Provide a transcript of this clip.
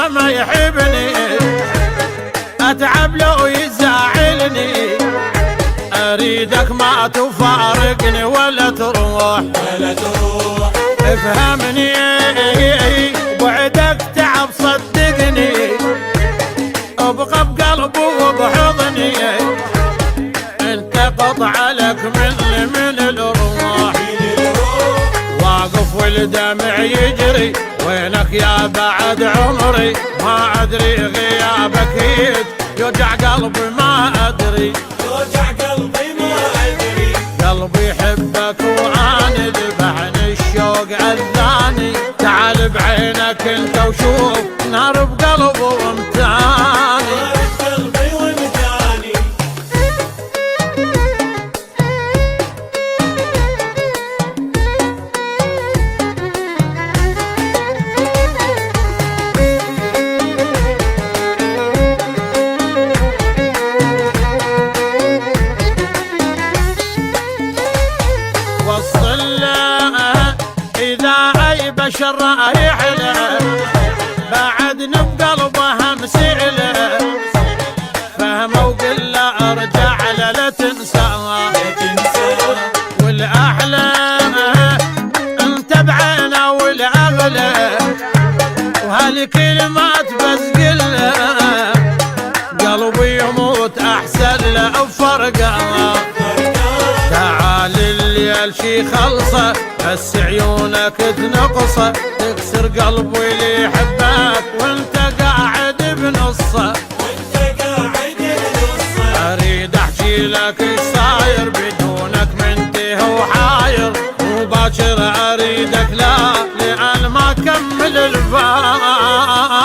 ما يحبني، اتعب لو يزعلني، اريدك ما تفارقني ولا تروح افهمني، بعدك تعب صدقني، ابقى بقلبي وبحضني، انت قطع لك من الروح، واقف والدمع يجري، وينك يا بعد عمري، ما ادري غيابك يوجع قلبي ما ادري، قلبي يحبك وانا ذبحني الشوق اذاني، تعال بعينك انت وشوف نار بقلبي وامتاني. بشر رايح له بعدني بقلبه مسئله، فهمه وقل له ارجع له لا تنساه، والاحلى انت بعينه والاغلى، وهالكلمات بس قله قلبي يموت احسن له بفرقه، تعال الليل شي خلصه بس عيونك تنقصه، تكسر قلبي اللي يحبك وانت قاعد بنصه، اريد احكي لك ايش صاير بدونك منتهي وحاير، وباكر اريدك لان ما كمل الباكر.